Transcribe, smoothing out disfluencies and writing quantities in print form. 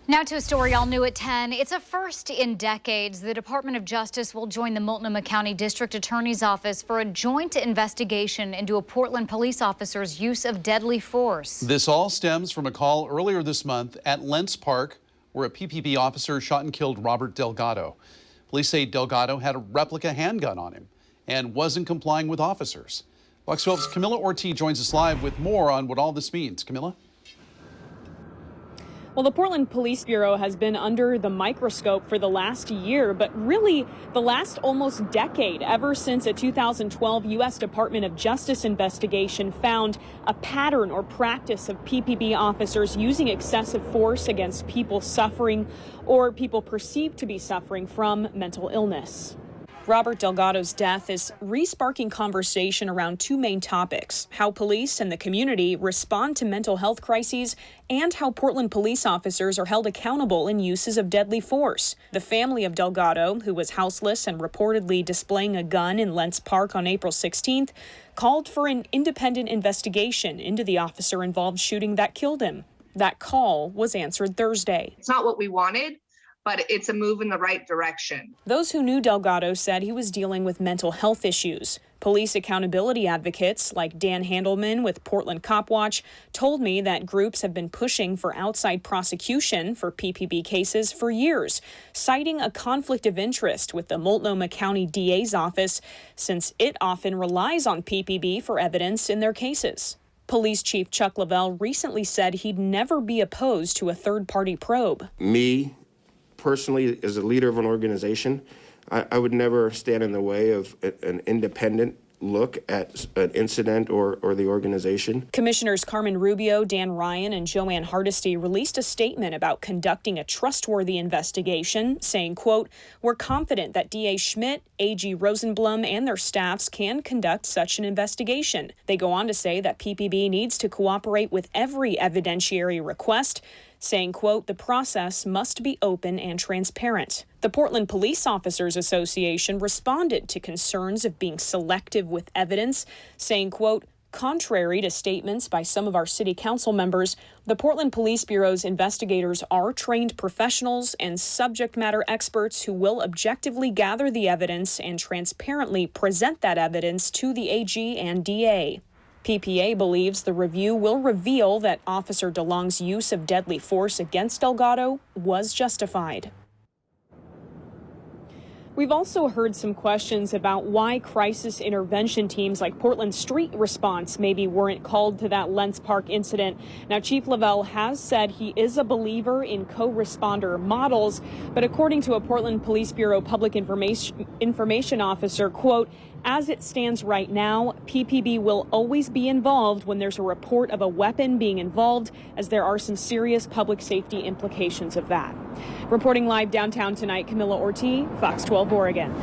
Now to a story all new at 10. It's a first in decades. The Department of Justice will join the Multnomah County District Attorney's Office for a joint investigation into a Portland police officer's use of deadly force. This all stems from a call earlier this month at Lents Park where a PPB officer shot and killed Robert Delgado. Police say Delgado had a replica handgun on him and wasn't complying with officers. Fox 12's Camilla Ortiz joins us live with more on what all this means. Camilla? Well, the Portland Police Bureau has been under the microscope for the last year, but really the last almost decade, ever since a 2012 U.S. Department of Justice investigation found a pattern or practice of PPB officers using excessive force against people suffering or people perceived to be suffering from mental illness. Robert Delgado's death is re-sparking conversation around two main topics: how police and the community respond to mental health crises and how Portland police officers are held accountable in uses of deadly force. The family of Delgado, who was houseless and reportedly displaying a gun in Lents Park on April 16th, called for an independent investigation into the officer-involved shooting that killed him. That call was answered Thursday. It's not what we wanted, but it's a move in the right direction. Those who knew Delgado said he was dealing with mental health issues. Police accountability advocates like Dan Handelman with Portland Cop Watch told me that groups have been pushing for outside prosecution for PPB cases for years, citing a conflict of interest with the Multnomah County DA's office, since it often relies on PPB for evidence in their cases. Police Chief Chuck Lavelle recently said he'd never be opposed to a third-party probe. Me, personally, as a leader of an organization, I would never stand in the way of an independent look at an incident or the organization. Commissioners Carmen Rubio, Dan Ryan, and Joanne Hardesty released a statement about conducting a trustworthy investigation, saying, quote, "We're confident that DA Schmidt, AG Rosenblum, and their staffs can conduct such an investigation." They go on to say that PPB needs to cooperate with every evidentiary request, saying, quote, "The process must be open and transparent." The Portland Police Officers Association responded to concerns of being selective with evidence, saying, quote, "Contrary to statements by some of our city council members, the Portland Police Bureau's investigators are trained professionals and subject matter experts who will objectively gather the evidence and transparently present that evidence to the AG and DA. PPA believes the review will reveal that Officer DeLong's use of deadly force against Delgado was justified. We've also heard some questions about why crisis intervention teams like Portland Street Response maybe weren't called to that Lents Park incident. Now, Chief Lavelle has said he is a believer in co-responder models, but according to a Portland Police Bureau public information officer, quote, "As it stands right now, PPB will always be involved when there's a report of a weapon being involved, as there are some serious public safety implications of that." Reporting live downtown tonight, Camilla Ortiz, Fox 12 Oregon.